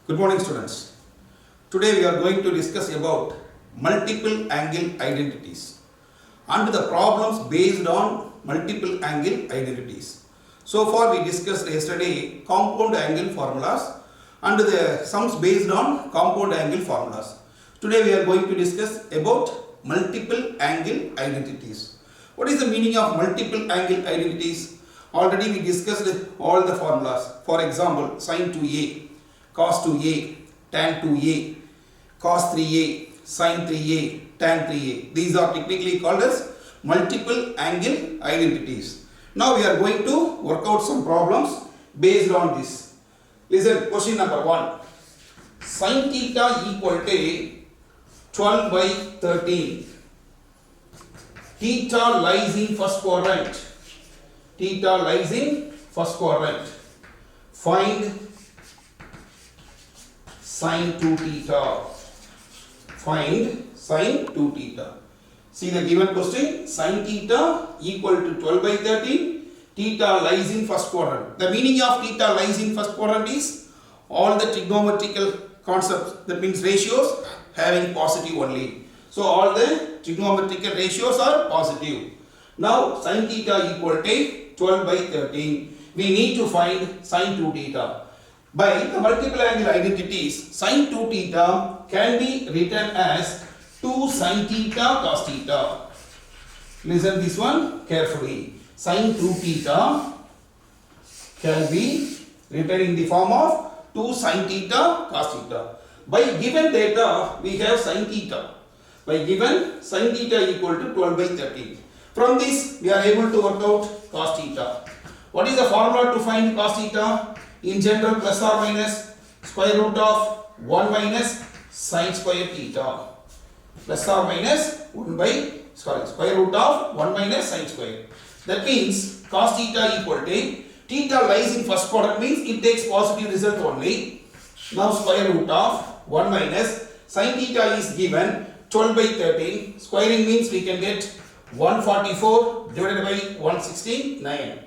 Good morning, students. Today we are going to discuss about multiple angle identities and the problems based on multiple angle identities. So far we discussed yesterday compound angle formulas and the sums based on compound angle formulas. Today we are going to discuss about multiple angle identities. What is the meaning of multiple angle identities? Already we discussed all the formulas. For example, sin 2a, cos 2a, tan 2a, cos 3a, sin 3a, tan 3a. These are technically called as multiple angle identities. Now we are going to work out some problems based on this. Listen, question number 1. Sin theta equal to 12 by 13. Theta lies in first quadrant. Theta lies in first quadrant. Find sin 2 theta. Find sin 2 theta. See the given question, sin theta equal to 12 by 13. Theta lies in first quadrant. The meaning of theta lies in first quadrant is all the trigonometrical concepts, that means ratios, having positive only. So all the trigonometrical ratios are positive. Now sin theta equal to 12 by 13. We need to find sin 2 theta. By the multiple angle identities, sin 2 theta can be written as 2 sin theta cos theta. Listen this one carefully. Sin 2 theta can be written in the form of 2 sin theta cos theta. By given data, we have sin theta. By given sin theta equal to 12 by 13. From this, we are able to work out cos theta. What is the formula to find cos theta? In general, plus or minus square root of 1 minus sin square theta. Plus or minus 1 by square root of 1 minus sin square. That means cos theta equal to, theta lies in first quadrant means it takes positive result only. Now square root of 1 minus sin theta is given 12 by 13. Squaring means we can get 144 divided by 169.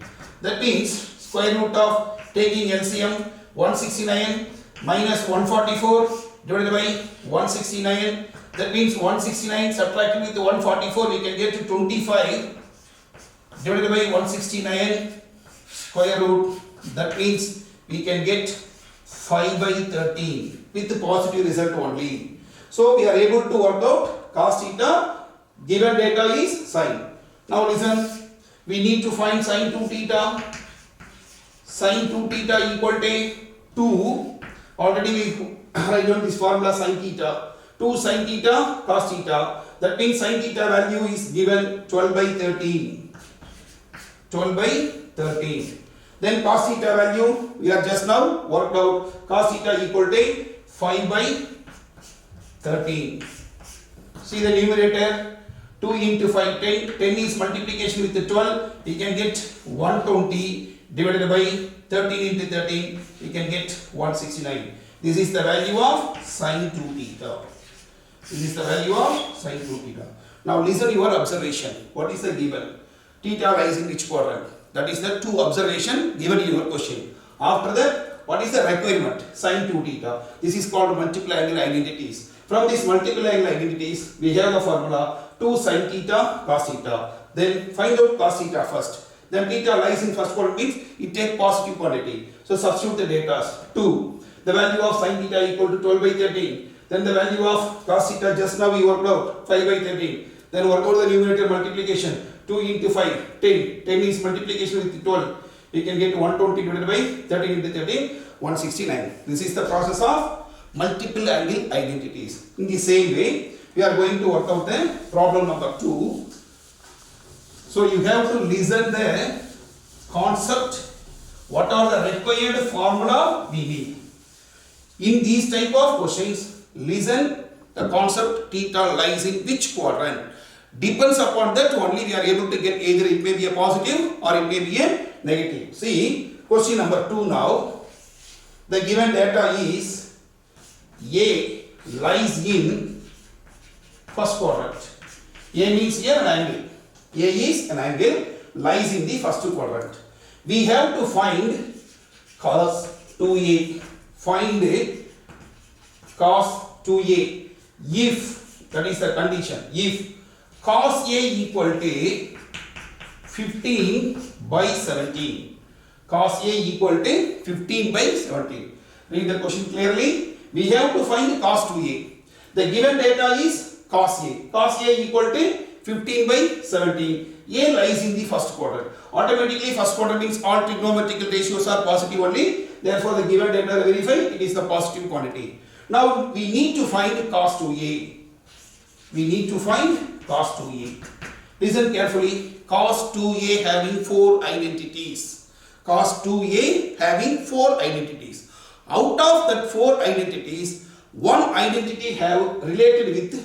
That means square root of taking LCM 169 minus 144 divided by 169. That means 169 subtracted with 144 we can get to 25 divided by 169 square root. That means we can get 5 by 13 with the positive result only. So we are able to work out cos theta. Given data is sin. Now listen, we need to find sin 2 theta. Sin 2 theta equal to 2. Already we write down this formula sin theta. 2 sin theta cos theta. That means sin theta value is given 12 by 13. 12 by 13. Then cos theta value we are just now worked out. Cos theta equal to 5 by 13. See the numerator. 2 into 5, 10. 10 is multiplication with the 12. We can get 120 divided by 13 into 13. We can get 169. This is the value of sin 2 theta. This is the value of sin 2 theta. Now listen your observation. What is the given? Theta lies in which quadrant? That is the 2 observation given in your question. After that, what is the requirement? Sin 2 theta. This is called multiple angle identities. From these multiple angle identities, we have the formula 2 sin theta cos theta. Then find out cos theta first. Then theta lies in first quadrant means it takes positive quantity. So substitute the data. 2. The value of sin theta equal to 12 by 13. Then the value of cos theta just now we worked out 5 by 13. Then work out the numerator multiplication. 2 into 5, 10. 10 is multiplication with 12. We can get 120 divided by 13 into 13, 169. This is the process of multiple angle identities. In the same way, we are going to work out the problem number 2. So you have to listen the concept. What are the required formula we need? In these type of questions, listen the concept theta lies in which quadrant. Depends upon that only we are able to get either it may be a positive or it may be a negative. See, question number 2 now. The given data is A lies in first quadrant. A means here an angle. A is an angle, lies in the first quadrant. We have to find cos 2A. Find cos 2A if, that is the condition, if cos A equal to 15 by 17. Cos A equal to 15 by 17. Read the question clearly. We have to find cos 2A. The given data is cos A. Cos A equal to 15 by 17. A lies in the first quadrant. Automatically first quadrant means all trigonometrical ratios are positive only. Therefore the given data verify it is the positive quantity. Now we need to find cos 2A. We need to find cos 2A. Listen carefully. Cos 2A having 4 identities. Cos 2A having 4 identities. Out of that 4 identities, one identity have related with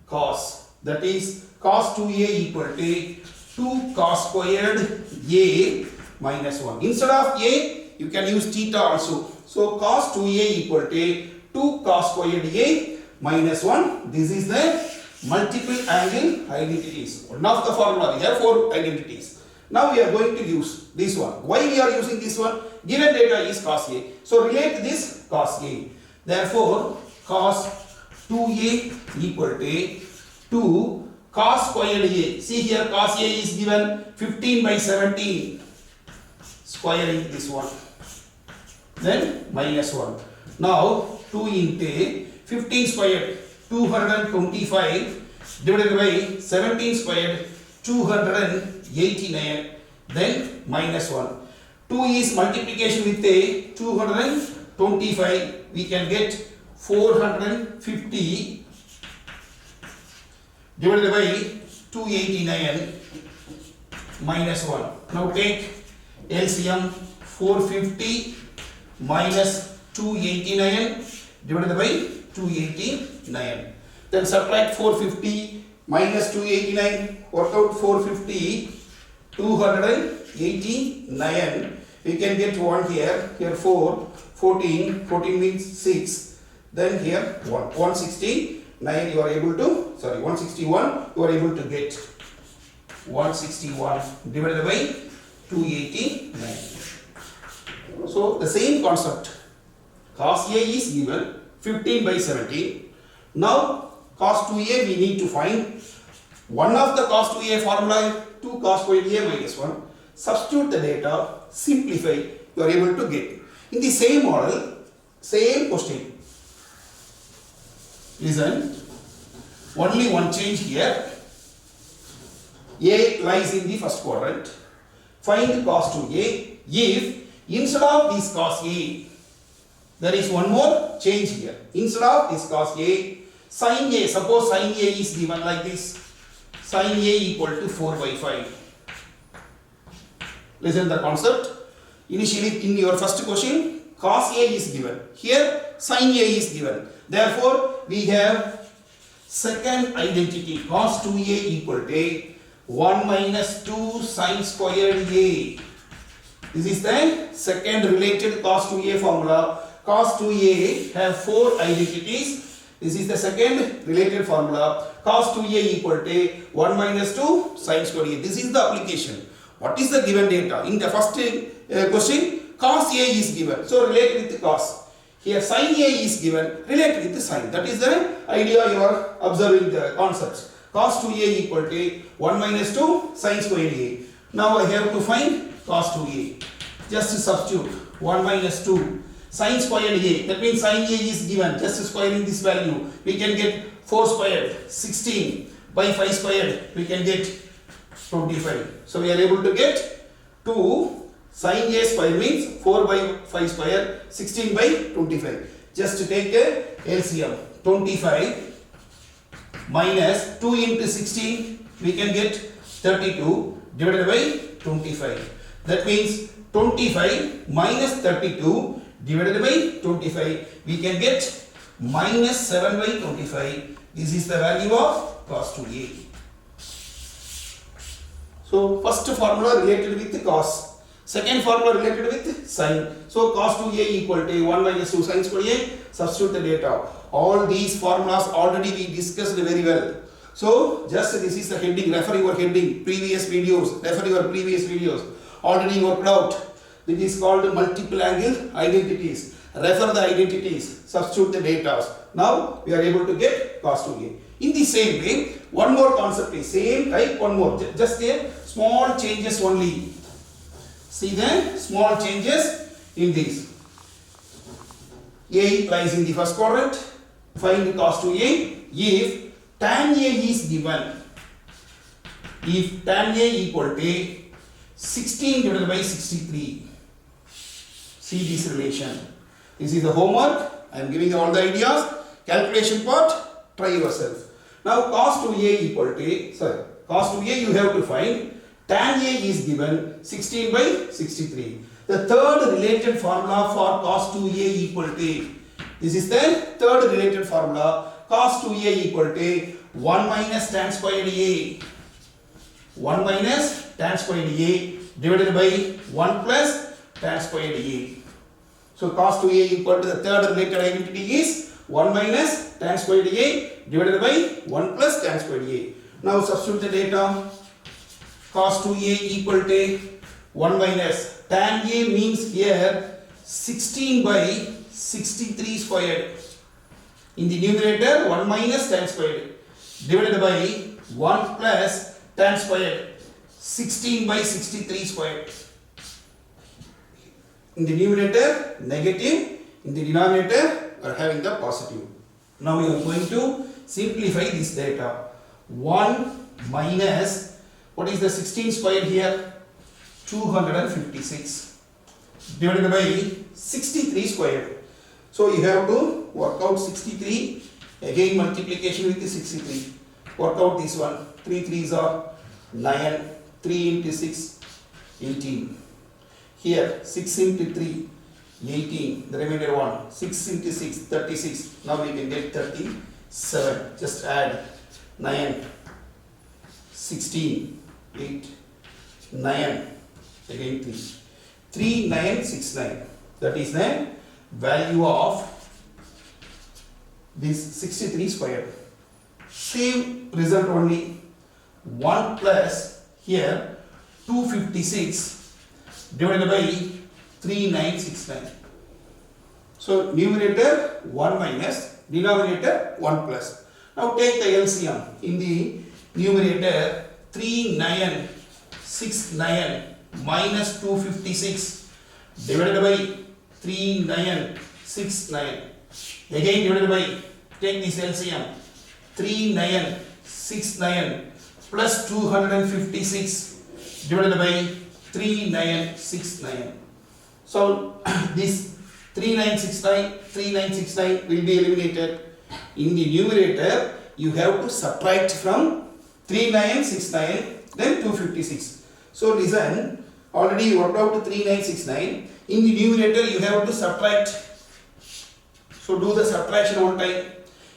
cos. That is cos 2A equal to 2 cos squared A minus 1. Instead of A, you can use theta also. So cos 2A equal to 2 cos squared A minus 1. This is the multiple angle identities. One of the formula, we have 4 identities. Now we are going to use this one. Why we are using this one? Given data is cos A. So relate this cos A. Therefore cos 2A equal to 2 cos squared A. See here cos A is given 15 by 17. Squaring this one. Then minus 1. Now 2 into 15 squared 225 divided by 17 squared 289. Then minus 1. 2 is multiplication with a 225. We can get 450 divided by 289 minus 1. Now take LCM. 450 minus 289 divided by 289. Then subtract 450 minus 289. Work out 450. 289. We can get 1 here. Here 4. 14. 14 means 6. Then here 1. 169 you are able to, 161 you are able to get. 161 divided by 289. So the same concept. Cos A is given 15 by 17. Now cos 2A we need to find. One of the cos 2A formula 2 cos squared A minus 1. Substitute the data, simplify, you are able to get. In the same model, same question. Listen, only one change here. A lies in the first quadrant. Find cos 2A if instead of this cos A, there is one more change here. Instead of this cos A, sin A, suppose sin A is given like this. Sin A equal to 4 by 5. Listen the concept. Initially in your first question, cos A is given. Here sin A is given. Therefore, we have second identity cos 2A equal to 1 minus 2 sin squared A. This is the second related cos 2A formula. Cos 2A have 4 identities. This is the second related formula. Cos 2A equal to 1 minus 2 sin squared A. This is the application. What is the given data? In the first question, cos A is given. So relate with the cos. Here sin A is given. Relate with the sin. That is the idea you are observing the concepts. Cos 2A equal to 1 minus 2 sin squared A. Now I have to find cos 2A. Just substitute 1 minus 2 sin squared A. That means sin A is given. Just squaring this value, we can get 4 squared 16 by 5 squared. We can get 25. So we are able to get 2 sin A square means 4 by 5 square 16 by 25. Just take a LCM. 25 minus 2 into 16 we can get 32 divided by 25. That means 25 minus 32 divided by 25. We can get minus 7 by 25. This is the value of cos 2a. So first formula related with the cos, second formula related with sine. So cos 2a equal to 1 minus 2 sin square a. Substitute the data. All these formulas already we discussed very well. So just this is the heading. Refer your heading. Previous videos. Refer your previous videos. Already worked out. This is called multiple angle identities. Refer the identities. Substitute the data. Now we are able to get cos 2a. In the same way, one more concept is same type. One more. Just there small changes only. See the small changes in this. A lies in the first quadrant. Find cos 2a if tan a is given. If tan a equal to 16 divided by 63. See this relation. This is the homework. I am giving you all the ideas. Calculation part, try yourself. Now cos 2a equal to, cos 2a you have to find. Tan a is given 16 by 63. The third related formula for cos 2a equal to, this is the third related formula. Cos 2a equal to 1 minus tan squared a. 1 minus tan squared a divided by 1 plus tan squared a. So cos 2a equal to the third related identity is 1 minus tan squared a divided by 1 plus tan squared a. Now substitute the data. Cos 2a equal to 1 minus tan a means here 16 by 63 squared. In the numerator 1 minus tan squared divided by 1 plus tan squared 16 by 63 squared. In the numerator negative, in the denominator we are having the positive. Now we are going to simplify this data. 1 minus, what is the 16 squared here? 256 divided by 63 squared. So you have to work out 63, again multiplication with the 63. Work out this one. 3 3s are 9, 3 into 6, 18. Here 6 into 3, 18, the remainder one. 6 into 6, 36. Now we can get 37. Just add 9, 16, 8, 9, again 3. 3, 9, 6, 9. That is the value of this 63 squared. Same result only. 1 plus here 256 divided by 3969. So numerator 1 minus, denominator 1 plus. Now take the LCM. In the numerator 3969 minus 256 divided by 3969. Again divided by, take this LCM. 3969 plus 256 divided by 3969. So this 3969 will be eliminated. In the numerator you have to subtract from 3969 then 256. So listen, already you worked out 3969. In the numerator you have to subtract. So do the subtraction one time.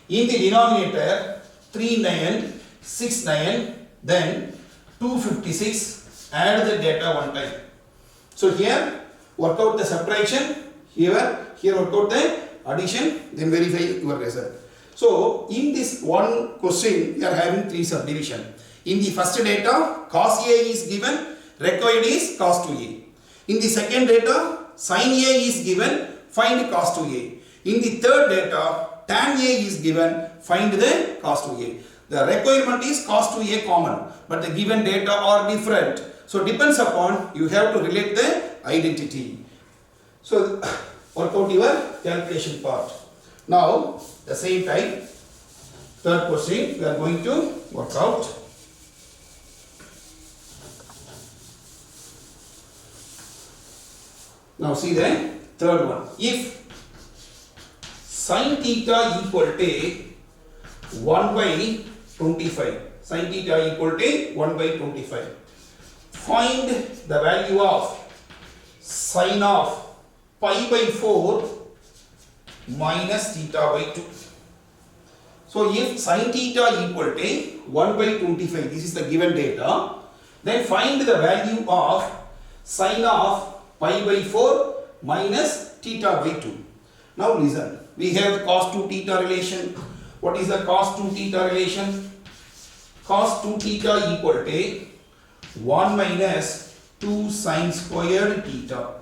In the denominator 3969 then 256, add the data one time. So here work out the subtraction, here work out the addition, then verify your result. So in this one question we are having 3 subdivision. In the first data cos A is given, required is cos 2a. In the second data sin A is given, find cos 2a. In the third data tan A is given, find the cos 2a. The requirement is cos 2a common, but the given data are different. So depends upon, you have to relate the identity. So work out your calculation part. Now the same type, third question we are going to work out. Now see the third one. If sin theta equal to 1 by 25, sin theta equal to 1 by 25, find the value of sin of pi by 4 minus theta by 2. So if sin theta equal to 1 by 25, this is the given data, then find the value of sin of pi by 4 minus theta by 2. Now listen, we have cos 2 theta relation. What is the cos 2 theta relation? Cos 2 theta equal to 1 minus 2 sin squared theta.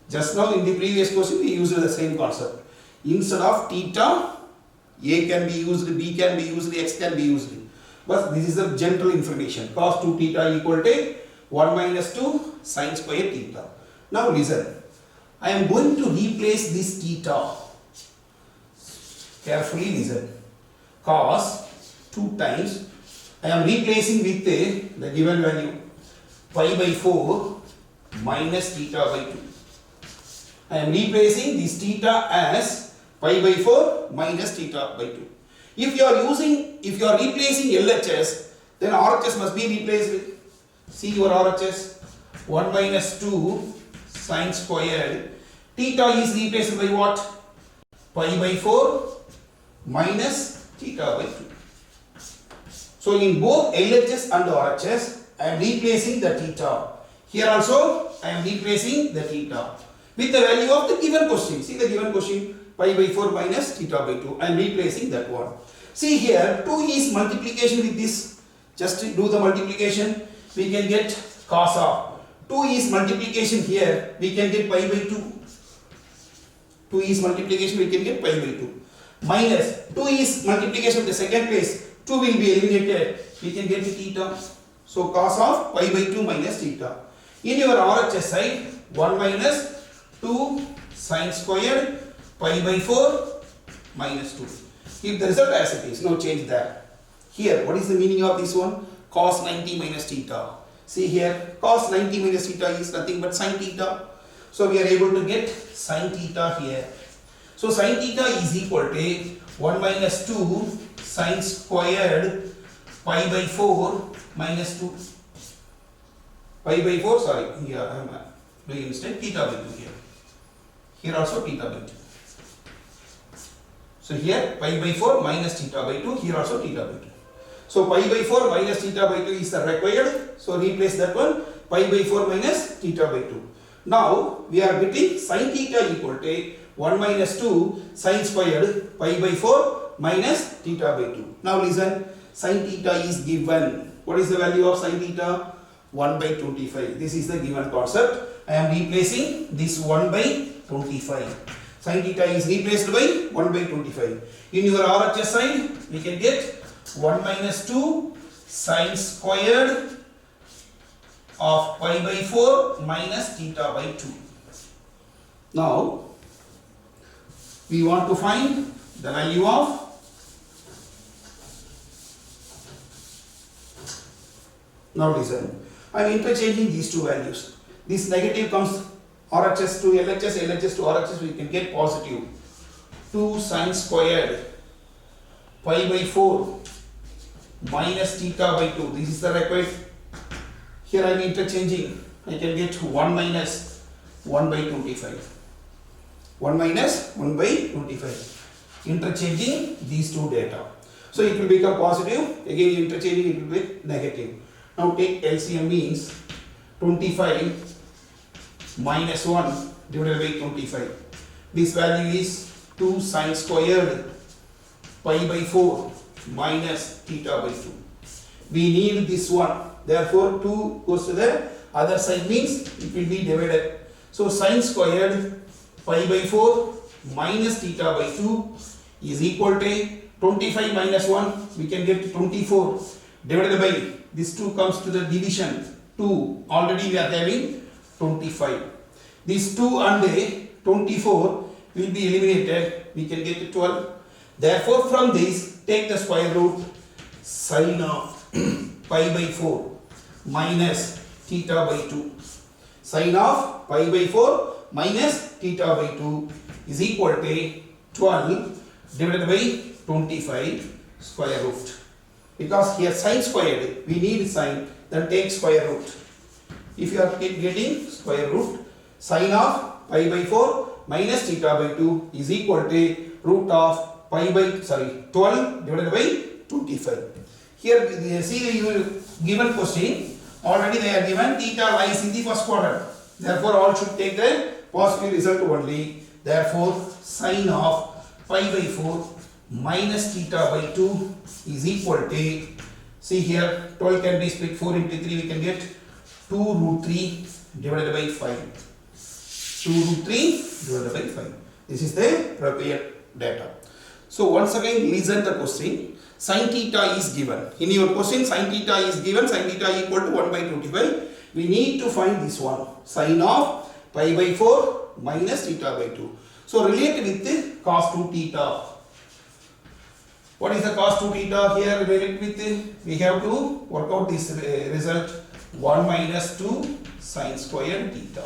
Just now in the previous question we used the same concept. Instead of theta, A can be used, B can be used, X can be used. But this is the general information. Cos 2 theta equal to 1 minus 2 sin squared theta. Now listen. I am going to replace this theta. Carefully listen. Cos 2 times. I am replacing with the given value pi by 4 minus theta by 2. I am replacing this theta as pi by 4 minus theta by 2. If you are replacing LHS, then RHS must be replaced with, see your RHS, 1 minus 2 sin squared. Theta is replaced by what? Pi by 4 minus theta by 2. So in both LHS and RHS, I am replacing the theta. Here also, I am replacing the theta with the value of the given question. See the given question, pi by 4 minus theta by 2. I am replacing that one. See here, 2 is multiplication with this. Just do the multiplication. We can get cos of. 2 is multiplication here. We can get pi by 2. 2 is multiplication. We can get pi by 2. Minus 2 is multiplication of the second place. 2 will be eliminated. We can get theta. So cos of pi by 2 minus theta. In your RHS side, 1 minus 2 sin squared pi by 4 minus 2. Keep the result as it is, no change there. Here, what is the meaning of this one? Cos 90 minus theta. See here, cos 90 minus theta is nothing but sin theta. So we are able to get sin theta here. So sin theta is equal to 1 minus 2 sin squared pi by 4 minus 2. Pi by 4, sorry, here I am doing mistake, theta by 2 here. Here also theta by 2. So here pi by 4 minus theta by 2, here also theta by 2. So pi by 4 minus theta by 2 is the required. So replace that one, pi by 4 minus theta by 2. Now we are getting sin theta equal to 1 minus 2 sin squared pi by 4 minus theta by 2. Now listen, sin theta is given. What is the value of sin theta? 1 by 25. This is the given concept. I am replacing this 1 by 25. Sin theta is replaced by 1 by 25. In your RHS side, we can get 1 minus 2 sin squared of pi by 4 minus theta by 2. Now, we want to find the value of now listen. I am interchanging these two values. This negative comes RHS to LHS, LHS to RHS, we can get positive. 2 sin squared pi by 4 minus theta by 2. This is the required. Here I am interchanging. I can get 1 minus 1 by 25. 1 minus 1 by 25. Interchanging these two data. So it will become positive. Again interchanging it will be negative. Now take LCM means 25 minus 1 divided by 25. This value is 2 sin squared pi by 4 minus theta by 2. We need this one. Therefore 2 goes to the other side means it will be divided. So sin squared pi by 4 minus theta by 2 is equal to 25 minus 1. We can get 24 divided by this 2 comes to the division 2. Already we are having 25. These 2 and 24 will be eliminated. We can get 12. Therefore, from this, take the square root sin of pi by 4 minus theta by 2. Sin of pi by 4 minus theta by 2 is equal to 12 divided by 25 square root. Because here sin squared, we need sin, then take square root. If you are getting square root, sin of pi by 4 minus theta by 2 is equal to root of 12 divided by 25. Here see the given question, already they are given theta lies in the first quadrant. Therefore all should take the positive result only. Therefore sine of pi by 4 minus theta by 2 is equal to, see here 12 can be split 4 into 3, we can get 2 root 3 divided by 5. 2 root 3 divided by 5. This is the required data. So once again listen the question. Sin theta is given. In your question sin theta is given, sin theta equal to 1 by 25. We need to find this one. Sin of pi by 4 minus theta by 2. So relate with the cos 2 theta. What is the cos 2 theta here related with? We have to work out this result. 1 minus 2 sin square theta.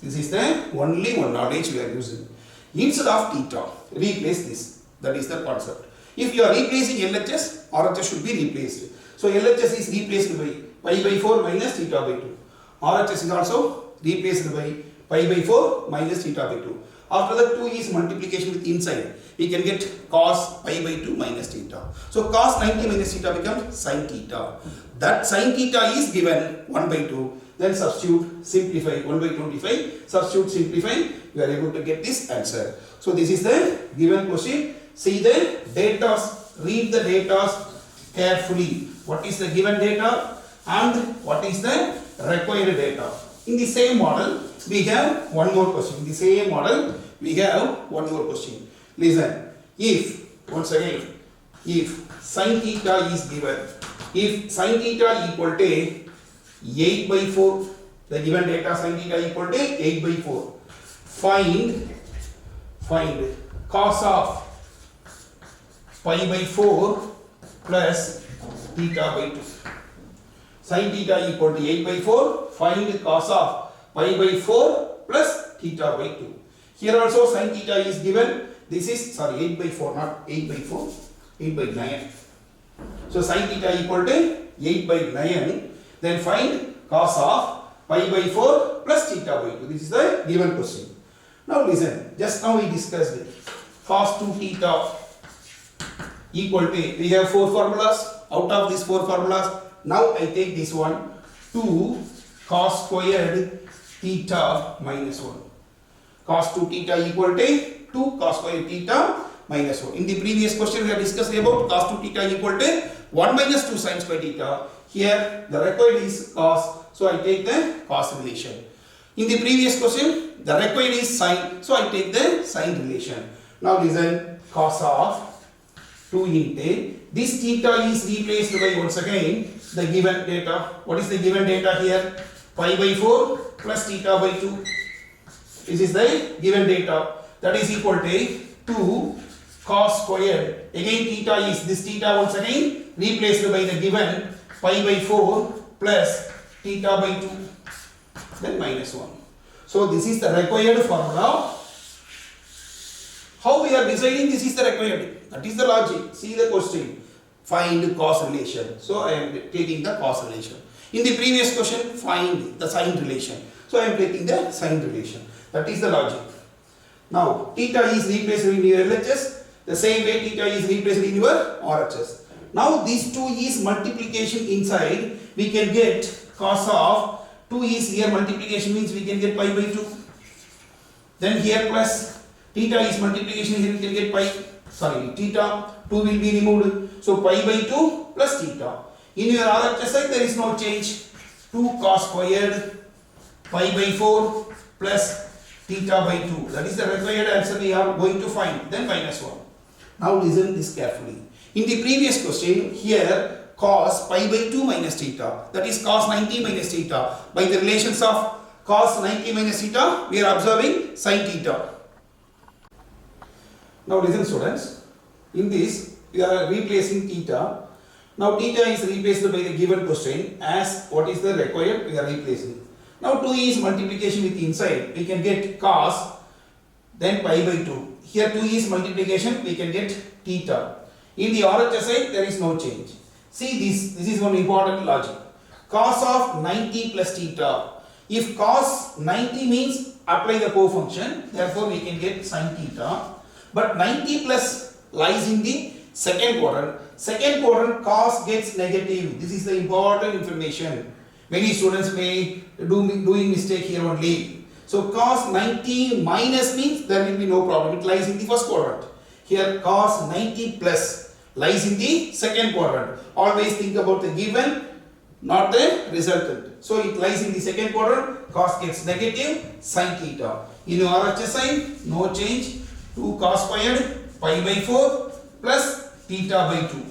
This is the only one knowledge we are using. Instead of theta, replace this. That is the concept. If you are replacing LHS, RHS should be replaced. So LHS is replaced by pi by 4 minus theta by 2. RHS is also replaced by pi by 4 minus theta by 2. After that 2 is multiplication with inside. We can get cos pi by 2 minus theta. So cos 90 minus theta becomes sin theta. That sin theta is given 1 by 2. Then substitute, simplify 1 by 25. Substitute, simplify. We are able to get this answer. So this is the given question. See the data. Read the data carefully. What is the given data and what is the required data? In the same model, we have one more question. In the same model, we have one more question. Listen. If, once again, if sin theta is given, if sin theta equal to 8 by 4, the given data sin theta equal to 8 by 4. Find cos of pi by 4 plus theta by 2. Sin theta equal to 8 by 4. Find cos of pi by 4 plus theta by 2. Here also sin theta is given. This is 8 by 4, not 8 by 4, 8 by 9. So sin theta equal to 8 by 9. Then find cos of pi by 4 plus theta by 2. This is the given question. Now listen, just now we discussed it. Cos 2 theta equal to, we have 4 formulas. Out of these 4 formulas, now I take this one, 2 cos squared theta minus 1. Cos 2 theta equal to 2 cos squared theta minus 1. In the previous question we have discussed about cos 2 theta equal to 1 minus 2 sin squared theta. Here the required is cos, so I take the cos relation. In the previous question the required is sin, so I take the sin relation. Now listen, cos of 2 into, this theta is replaced by once again the given data. What is the given data here? Pi by 4 plus theta by 2. This is the given data. That is equal to 2 cos squared. Again theta is, this theta once again replaced by the given pi by 4 plus theta by 2. Then minus 1. So this is the required formula. How we are deciding this is the required? That is the logic. See the question. Find cos relation. So I am taking the cos relation. In the previous question, find the sin relation. So I am taking the sin relation. That is the logic. Now theta is replaced in your LHS. The same way theta is replaced in your RHS. Now this 2 is multiplication inside. We can get cos of 2 is here multiplication, means we can get pi by 2. Then here plus theta is multiplication, here we can get pi. Theta 2 will be removed. So pi by 2 plus theta. In your RHS side there is no change. 2 cos squared pi by 4 plus theta by 2. That is the required answer we are going to find. Then minus 1. Now listen this carefully. In the previous question, here cos pi by 2 minus theta, that is cos 90 minus theta. By the relations of cos 90 minus theta, we are observing sin theta. Now listen students, in this we are replacing theta. Now theta is replaced by the given question as what is the required, we are replacing. Now 2 is multiplication with inside, we can get cos, then pi by 2. Here 2 is multiplication, we can get theta. In the RHS side there is no change. See this is one important logic. Cos of 90 plus theta. If cos 90 means apply the co-function, therefore we can get sin theta. But 90 plus lies in the second quadrant. Second quadrant cos gets negative. This is the important information. Many students may doing mistake here only. So cos 90 minus means there will be no problem. It lies in the first quadrant. Here cos 90 plus lies in the second quadrant. Always think about the given, not the resultant. So it lies in the second quadrant. Cos gets negative, sin theta. In RHS sign, no change. 2 cos squared pi by 4 plus theta by 2.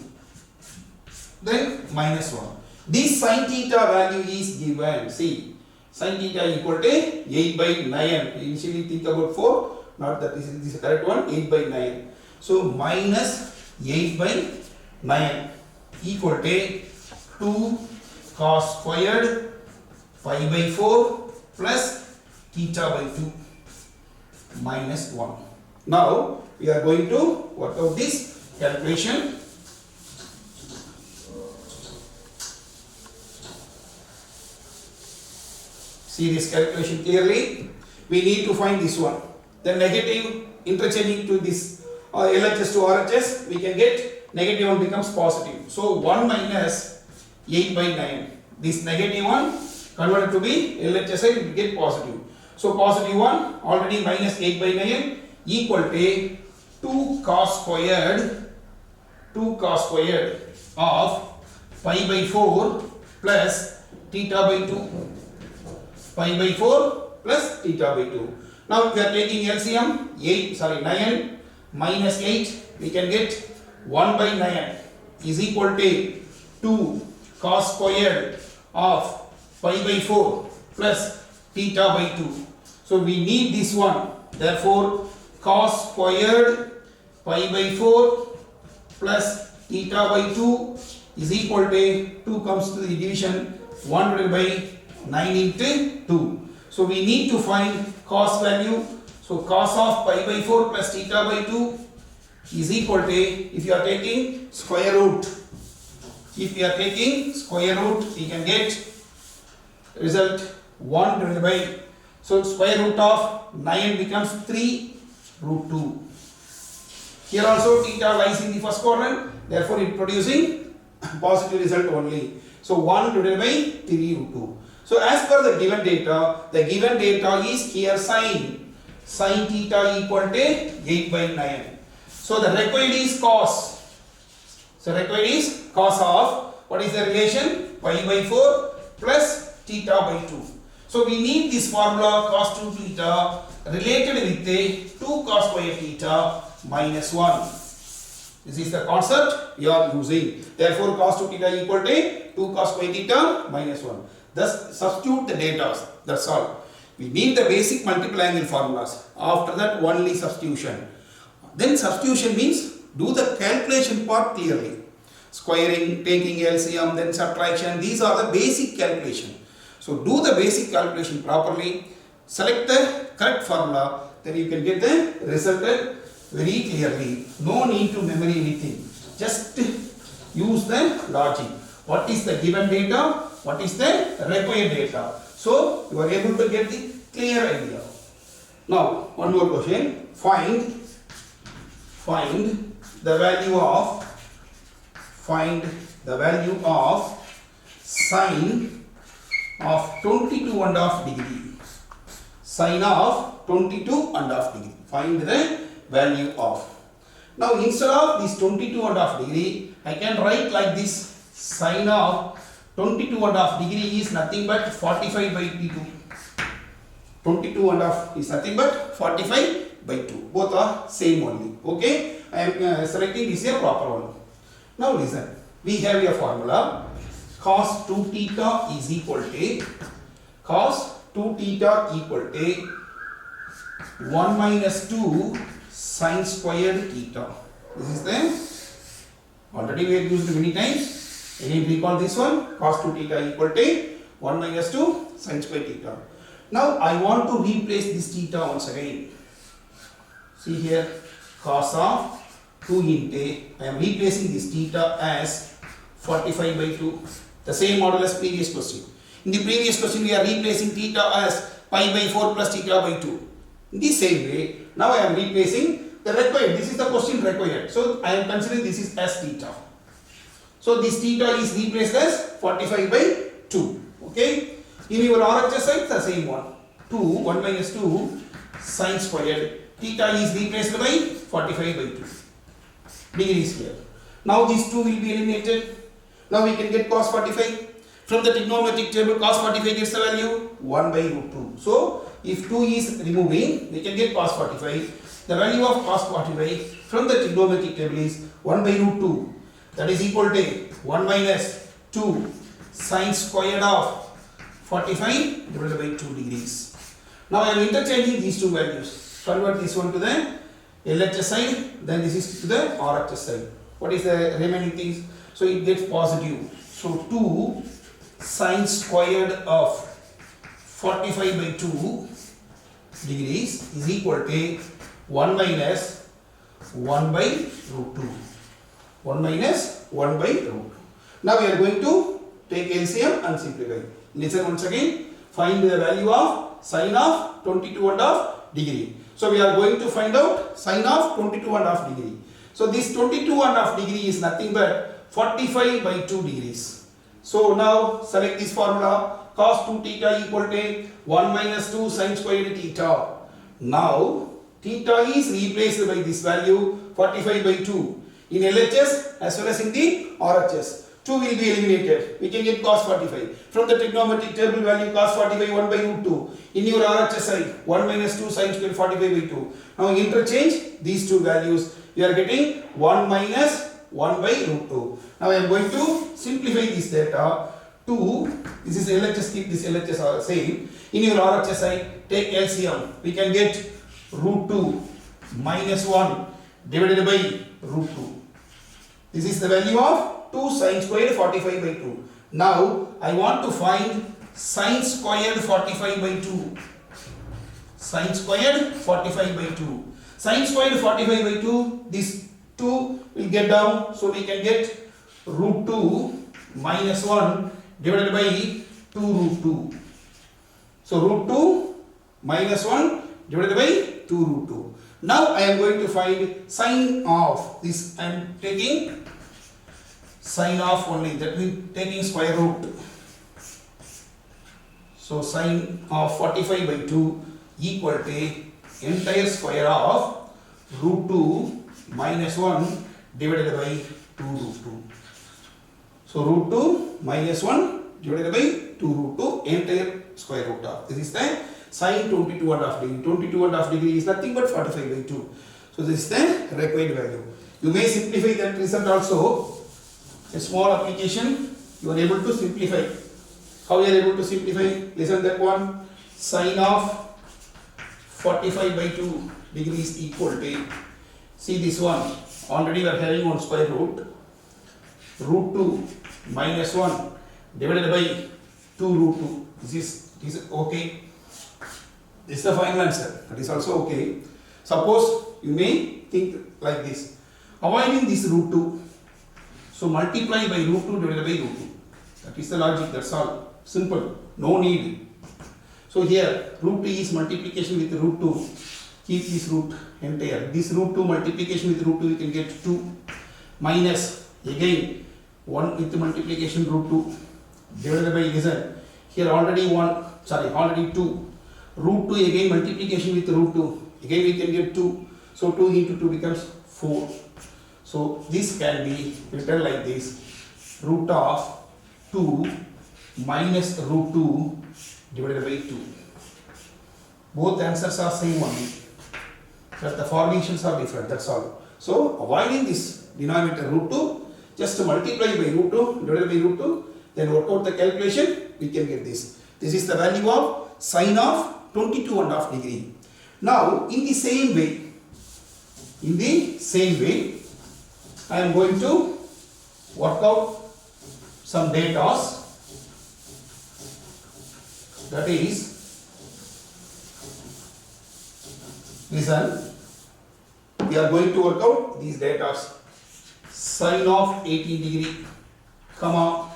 Then minus 1. This sin theta value is given. See, sin theta equal to 8 by 9. Initially think about 4. Not that this is the correct one. 8 by 9. So minus 8 by 9 equal to 2 cos squared pi by 4 plus theta by 2 minus 1. Now we are going to work out this calculation. See this calculation clearly. We need to find this one. The negative interchanging to this LHS to RHS, we can get negative 1 becomes positive. So 1 minus 8 by 9. This negative 1 converted to be LHS side, we get positive. So positive 1 already minus 8 by 9 equal to 2 cos squared of pi by 4 plus theta by 2. Pi by 4 plus theta by 2. Now we are taking LCM 9 minus 8, we can get 1 by 9 is equal to 2 cos squared of pi by 4 plus theta by 2. So we need this one. Therefore cos squared pi by 4 plus theta by 2 is equal to 2 comes to the division 1 divided by 9 into 2. So we need to find cos value. So cos of pi by 4 plus theta by 2 is equal to, if you are taking square root, we can get result 1 divided by, so square root of 9 becomes 3 root 2. Here also theta lies in the first quadrant, therefore it producing positive result only. So 1 divided by 3 root 2. So as per the given data is here sin theta equal to 8 by 9. So the required is cos. So required is cos of, what is the relation? Pi by 4 plus theta by 2. So we need this formula cos 2 theta related with the 2 cos square theta minus 1. This is the concept we are using. Therefore cos 2 theta equal to 2 cos square theta minus 1. Thus substitute the data. That's all. We need the basic multiple angle formulas. After that only substitution. Then substitution means do the calculation part clearly. Squaring, taking LCM, then subtraction. These are the basic calculation. So do the basic calculation properly. Select the correct formula. Then you can get the result very clearly. No need to memory anything. Just use the logic. What is the given data? What is the required data? So you are able to get the clear idea. Now one more question. Find the value of sine of 22.5 degree. Sine of 22.5 degree. Find the value of. Now instead of this 22.5 degree, I can write like this. Sine of 22.5 degree is nothing but 45 by 2. 22.5 is nothing but 45 by 2. Both are same only. Okay. I am selecting this here proper one. Now listen. We have a formula. Cos 2 theta is equal to 1 minus 2 sine squared theta. This is the, already we have used many times. Again recall this one. Cos 2 theta equal to 1 minus 2 sine squared theta. Now I want to replace this theta once again. See here, cos of 2 into, I am replacing this theta as 45 by 2. The same model as previous question. In the previous question we are replacing theta as pi by 4 plus theta by 2. In the same way, now I am replacing the required. This is the question required. So I am considering this is as theta. So this theta is replaced as 45 by 2. Okay. In your RHS side, the same one. 1 minus 2 sine squared. Theta is replaced by 45 by 2 degrees here. Now these 2 will be eliminated. Now we can get cos 45. From the trigonometric table, cos 45 gets the value 1 by root 2. So if 2 is removing, we can get cos 45. The value of cos 45 from the trigonometric table is 1 by root 2. That is equal to 1 minus 2 sine squared of 45 divided by 2 degrees. Now I am interchanging these two values. Convert this one to the LHS side, then this is to the RHS side. What is the remaining things? So it gets positive. So 2 sine squared of 45 by 2 degrees is equal to 1 minus 1 by root 2. 1 minus 1 by root 2. Now we are going to take LCM and simplify. Listen once again. Find the value of sine of 22.5 degree. So we are going to find out sine of 22.5 degree. So this 22.5 degree is nothing but 45 by 2 degrees. So now select this formula. Cos 2 theta equal to 1 minus 2 sine squared theta. Now theta is replaced by this value 45 by 2 in LHS as well as in the RHS. 2 will be eliminated. We can get cos 45. From the trigonometric table value cos 45 1 by root 2. In your RHS side 1 minus 2 sine square 45 by 2. Now interchange these two values. We are getting 1 minus 1 by root 2. Now I am going to simplify this data. 2, this is LHS, keep this LHS same. In your RHS side take LCM. We can get root 2 minus 1 divided by root 2. This is the value of 2 sine squared 45 by 2. Now I want to find sine squared 45 by 2. Sine squared 45 by 2. Sine squared 45 by 2. This 2 will get down. So we can get root 2 minus 1 divided by 2 root 2. So root 2 minus 1 divided by 2 root 2. Now I am going to find sine of this. I am taking sine of only, that means taking square root. So sine of 45 by 2 equal to entire square of root 2 minus 1 divided by 2 root 2. So root 2 minus 1 divided by 2 root 2 entire square root of. This is the sine 22.5 degree. 22.5 degree is nothing but 45 by 2. So this is the required value. You may simplify that result also. A small application, you are able to simplify. How you are able to simplify? Listen that one. Sine of 45 by 2 degrees equal to, see this one, already we are having one square root. Root 2 minus 1 divided by 2 root 2. This is okay. This is the final answer. That is also okay. Suppose you may think like this. Avoiding this root 2. So multiply by root 2 divided by root 2. That is the logic, that's all. Simple, no need. So here root 2 is multiplication with root 2. Keep this root entire. This root 2 multiplication with root 2 you can get 2 minus again 1 with multiplication root 2 divided by, listen, here already 2. Root 2 again multiplication with root 2. Again we can get 2. So 2 into 2 becomes 4. So this can be written like this. Root of 2 minus root 2 divided by 2. Both answers are same only, but the formations are different, that's all. So avoiding this denominator root 2, just multiply by root 2 divided by root 2, then work out the calculation, we can get this. This is the value of sine of 22.5 degree. Now in the same way, I am going to work out some data. That is, listen, we are going to work out these data. Sine of 18 degree, comma,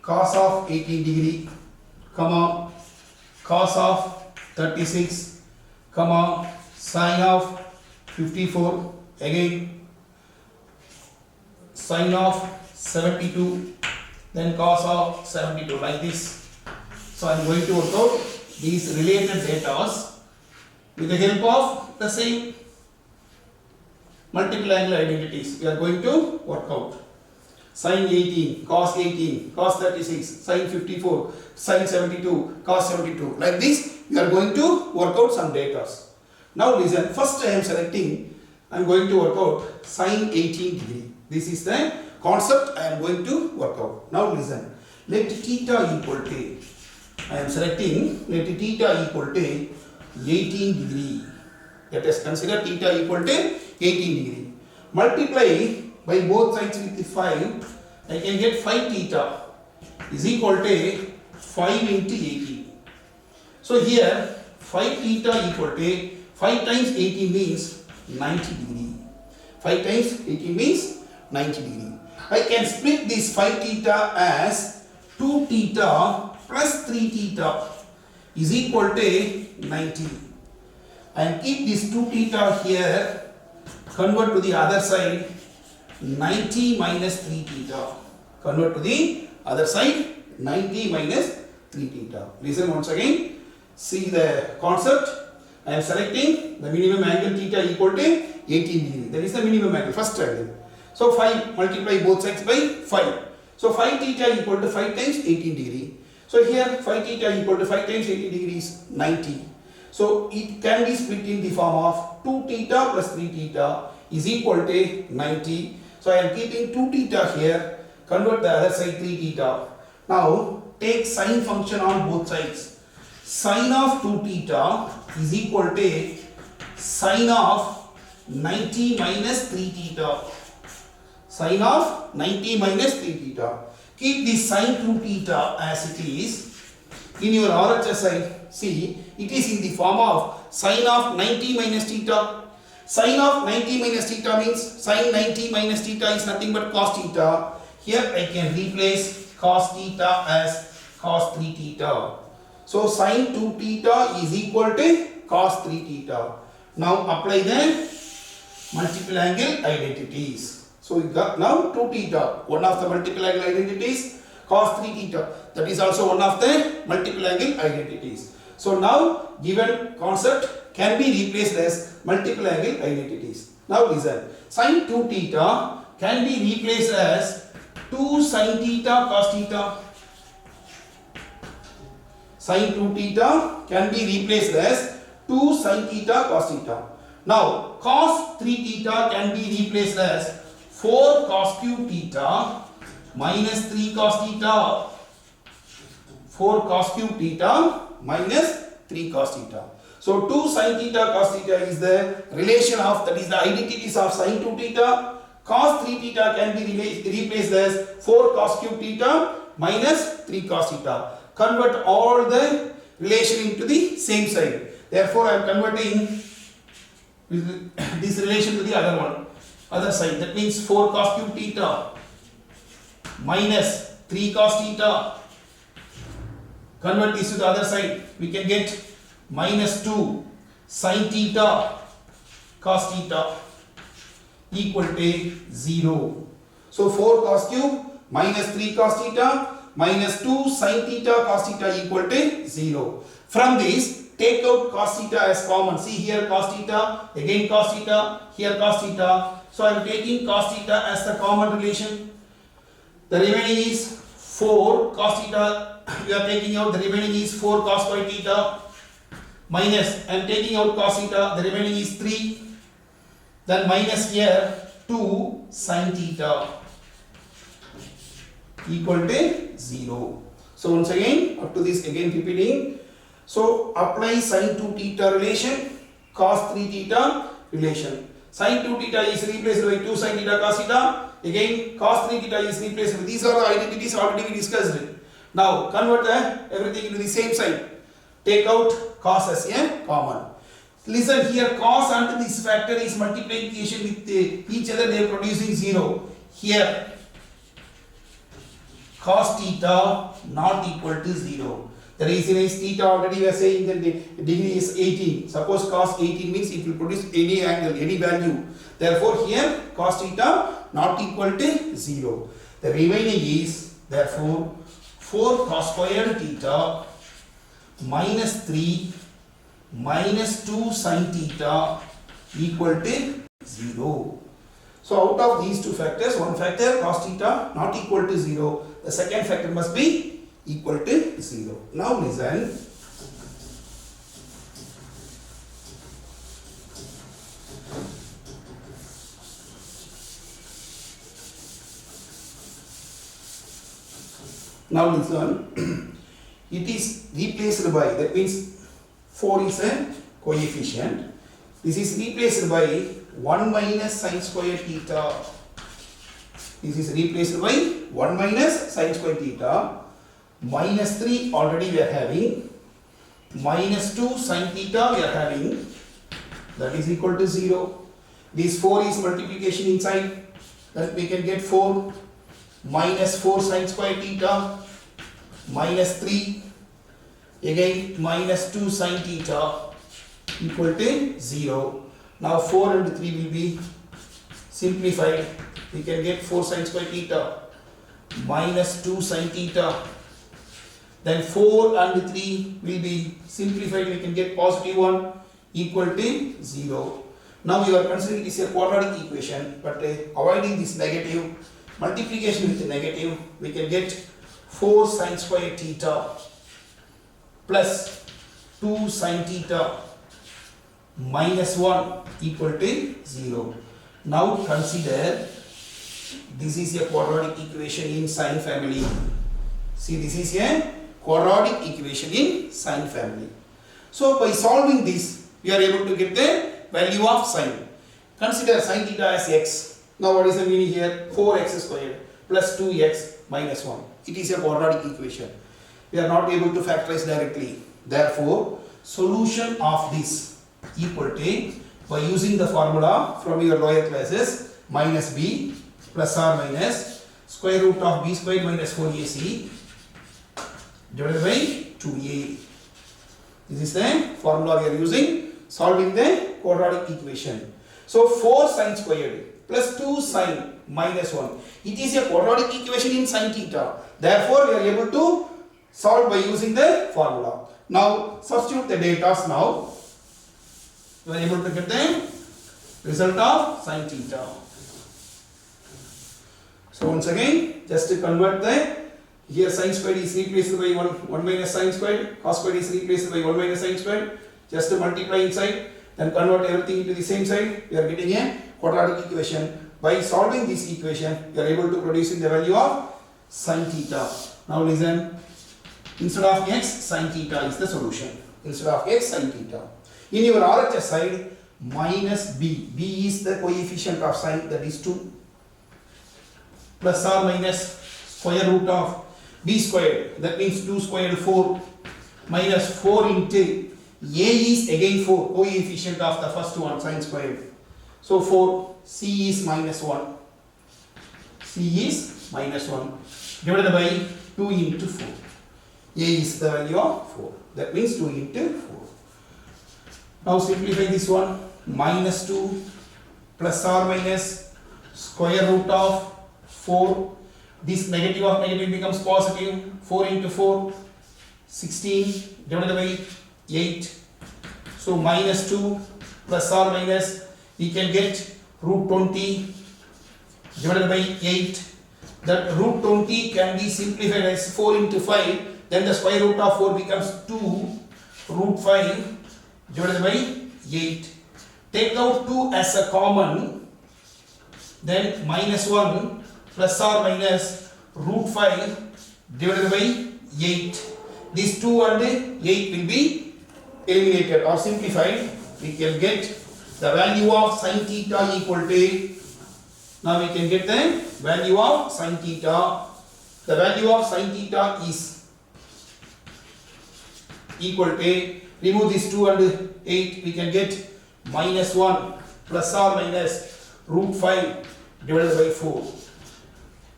cos of 18 degree, comma, cos of 36, comma, sine of 54, again, sine of 72, then cos of 72, like this. So I am going to work out these related data with the help of the same multiple angle identities. We are going to work out sine 18, cos 36, sine 54, sine 72, cos 72. Like this, we are going to work out some data. Now listen, first I am going to work out sine 18 degree. This is the concept I am going to work out. Now listen, let theta equal to, I am selecting, let theta equal to 18 degree. Let us consider theta equal to 18 degree. Multiply by both sides with 5, I can get 5 theta is equal to 5 into 18. So here 5 theta equal to 5 times 18 means 90 degree. 5 times 18 means 90 degree. I can split this 5 theta as 2 theta plus 3 theta is equal to 90. And keep this 2 theta here, convert to the other side, 90 minus 3 theta. Convert to the other side, 90 minus 3 theta. Listen once again, see the concept. I am selecting the minimum angle theta equal to 18 degree. That is the minimum angle, first angle. So 5 multiply both sides by 5. So 5 theta equal to 5 times 18 degree. So here 5 theta equal to 5 times 18 degree is 90. So it can be split in the form of 2 theta plus 3 theta is equal to 90. So I am keeping 2 theta here, convert the other side 3 theta. Now take sine function on both sides. Sine of 2 theta is equal to sine of 90 minus 3 theta. Sine of 90 minus 3 theta. Keep the sine 2 theta as it is. In your RHS side, see, it is in the form of sine of 90 minus theta. Sine of 90 minus theta means sine 90 minus theta is nothing but cos theta. Here I can replace cos theta as cos 3 theta. So sine 2 theta is equal to cos 3 theta. Now apply the multiple angle identities. So we got now 2 theta, one of the multiple angle identities, cos 3 theta. That is also one of the multiple angle identities. So now given concept can be replaced as multiple angle identities. Now listen, sin 2 theta can be replaced as 2 sin theta cos theta. Sin 2 theta can be replaced as 2 sin theta cos theta. Now cos 3 theta can be replaced as 4 cos cube theta minus 3 cos theta. 4 cos cube theta minus 3 cos theta. So 2 sin theta cos theta is the relation of, that is the identities of sin 2 theta. Cos 3 theta can be replaced as 4 cos cube theta minus 3 cos theta. Convert all the relation into the same side. Therefore I am converting this relation to the other side. That means 4 cos cube theta minus 3 cos theta. Convert this to the other side. We can get minus 2 sin theta cos theta equal to 0. So 4 cos cube minus 3 cos theta minus 2 sin theta cos theta equal to 0. From this, take out cos theta as common. See here cos theta, again cos theta, here cos theta. So I am taking cos theta as the common relation. The remaining is 4 cos theta. We are taking out, the remaining is 4 cos square theta minus, I am taking out cos theta, the remaining is 3. Then minus here 2 sin theta equal to 0. So once again, up to this again repeating. So apply sin 2 theta relation, cos 3 theta relation. Sin 2 theta is replaced by 2 sin theta cos theta. Again cos 3 theta is replaced by, these are the identities already we discussed. Now convert everything into the same side. Take out cos as a common. Listen here, cos and this factor is multiplication with each other, they are producing 0. Here cos theta not equal to 0. The reason is theta already we are saying that the degree is 18. Suppose cos 18 means it will produce any angle, any value. Therefore here cos theta not equal to 0. The remaining is therefore 4 cos squared theta minus 3 minus 2 sin theta equal to 0. So out of these two factors, one factor cos theta not equal to 0, the second factor must be equal to 0. Now listen. Now listen. It is replaced by, that means 4 is a coefficient. This is replaced by 1 minus sin squared theta. This is replaced by 1 minus sin squared theta. Minus 3 already we are having. Minus 2 sin theta we are having. That is equal to 0. This 4 is multiplication inside. That we can get 4. Minus 4 sin squared theta. Minus 3. Again minus 2 sin theta equal to 0. Now 4 and 3 will be simplified. We can get 4 sin squared theta minus 2 sin theta. Then 4 and 3 will be simplified. We can get positive 1 equal to 0. Now we are considering this a quadratic equation, but avoiding this negative, multiplication with the negative, we can get 4 sin squared theta plus 2 sin theta minus 1 equal to 0. Now consider this is a quadratic equation in sine family. See, this is a quadratic equation in sine family. So by solving this, we are able to get the value of sine. Consider sine theta as x. Now what is the meaning here? 4x squared plus 2x minus 1. It is a quadratic equation. We are not able to factorize directly. Therefore, solution of this equal to, by using the formula from your lower classes, minus b plus or minus square root of b squared minus 4ac divided by 2a. This is the formula we are using solving the quadratic equation. So 4 sin squared plus 2 sin minus 1. It is a quadratic equation in sin theta. Therefore, we are able to solve by using the formula. Now substitute the data now. You are able to get the result of sin theta. So once again, just to convert the, here sin squared is replaced by 1 minus sin squared, cos squared is replaced by 1 minus sin squared. Just to multiply inside, then convert everything into the same side. We are getting a quadratic equation. By solving this equation, we are able to produce the value of sin theta. Now listen. Instead of x, sin theta is the solution. Instead of x, sin theta. In your RHS side, minus b. B is the coefficient of sin, that is 2. Plus or minus square root of b squared, that means 2 squared 4. Minus 4 into a is again 4, coefficient of the first one, sin squared. So 4, c is minus 1. C is minus 1 divided by 2 into 4. A is the value of 4. That means 2 into 4. Now simplify this one. Minus 2 plus or minus square root of 4. This negative of negative becomes positive. 4 into 4, 16 divided by 8. So minus 2 plus or minus, we can get root 20 divided by 8. That root 20 can be simplified as 4 into 5. Then the square root of 4 becomes 2 root 5 divided by 8. Take out 2 as a common. Then minus 1 plus or minus root 5 divided by 8. These 2 and 8 will be eliminated or simplified. We can get the value of sin theta equal to, now we can get the value of sin theta. The value of sin theta is equal to, remove this 2 and 8, we can get minus 1 plus or minus root 5 divided by 4.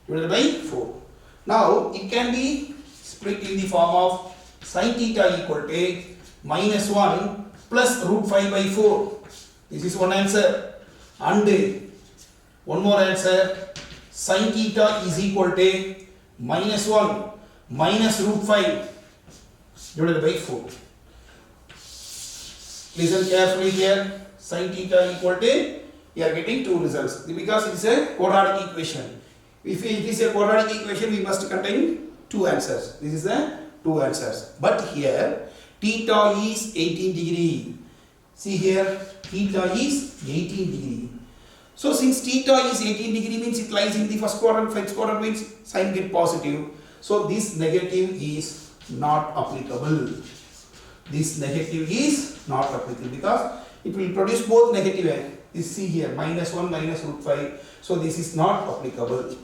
Divided by 4. Now it can be split in the form of Sin theta equal to minus 1 plus root 5 by 4. This is one answer. And one more answer. Sin theta is equal to minus 1 minus root 5 divided by 4. Listen carefully here. Sin theta equal to, we are getting two results because it is a quadratic equation. If it is a quadratic equation, we must contain two answers. This is the two answers. But here, theta is 18 degree. See here, theta is 18 degree. So since theta is 18 degree means it lies in the first quadrant, first quadrant means sign get positive. So this negative is not applicable. This negative is not applicable because it will produce both negative. You see here, minus 1 minus root 5. So this is not applicable.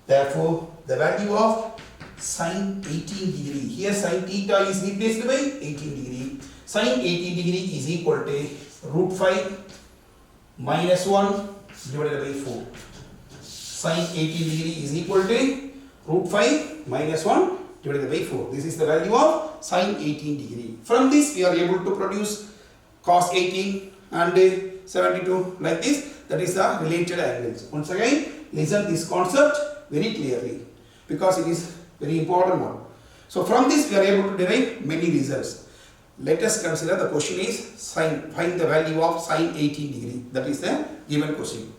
Therefore, the value of sin 18 degree. Here sin theta is replaced by 18 degree. Sin 18 degree is equal to root 5 minus 1 divided by 4. Sin 18 degree is equal to root 5 minus 1 divided by 4. This is the value of sin 18 degree. From this we are able to produce cos 18 and 72 like this. That is the related angles. Once again, listen this concept very clearly because it is very important one. So from this we are able to derive many results. Let us consider the question is find the value of sin 18 degree. That is the given question.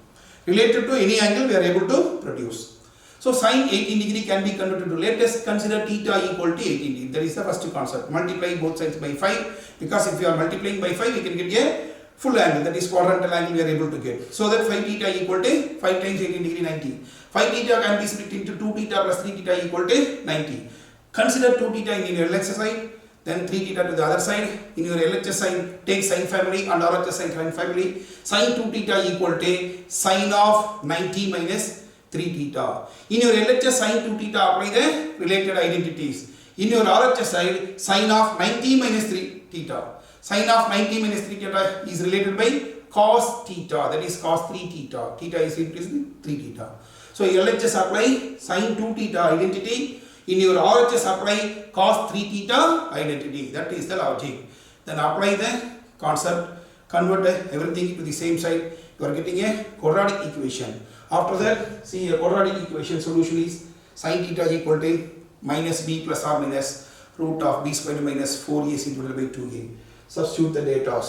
Related to any angle we are able to produce. So sin 18 degree can be converted to, let us consider theta equal to 18 degree. That is the first concept. Multiply both sides by 5 because if we are multiplying by 5 we can get a full angle, that is quadrantal angle we are able to get. So that 5 theta equal to 5 times 18 degree 90. 5 theta can be split into 2 theta plus 3 theta equal to 90. Consider 2 theta in your LHS side, then 3 theta to the other side. In your LHS side, take sine family and RHS side sine family. Sine 2 theta equal to sine of 90 minus 3 theta. In your LHS sine 2 theta apply the related identities. In your RHS side, sine of 90 minus 3 theta. Sine of 90 minus 3 theta is related by cos theta, that is cos 3 theta. Theta is replaced with 3 theta. So LHS apply sine 2 theta identity. In your RHS apply cos 3 theta identity. That is the logic. Then apply the concept, convert everything to the same side. You are getting a quadratic equation. After that, see a quadratic equation solution is sin theta equal to minus b plus or minus root of b squared minus 4ac divided by 2a. Substitute the data.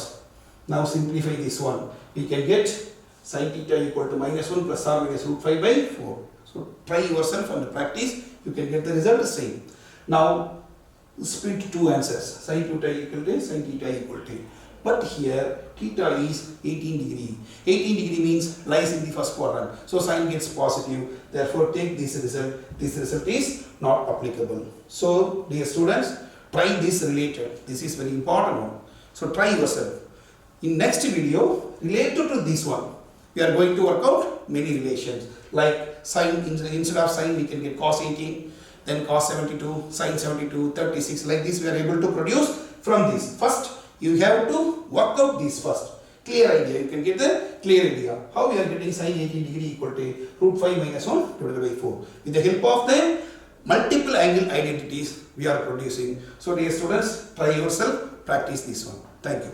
Now simplify this one. We can get sin theta equal to minus 1 plus or minus root 5 by 4. So try yourself and practice. You can get the result the same. Now split two answers. Sin theta equal to sin theta equal to. But here theta is 18 degree. 18 degree means lies in the first quadrant. So sin gets positive. Therefore take this result. This result is not applicable. So dear students, try this related. This is very important one. So try yourself. In next video, related to this one, we are going to work out many relations. Like sin, instead of sin we can get cos 18, then cos 72, sin 72, 36. Like this we are able to produce from this. First, you have to work out this first. Clear idea. You can get the clear idea. How we are getting sin 18 degree equal to root 5 minus 1 divided by 4. With the help of the multiple angle identities we are producing. So dear students, try yourself, practice this one. Thank you.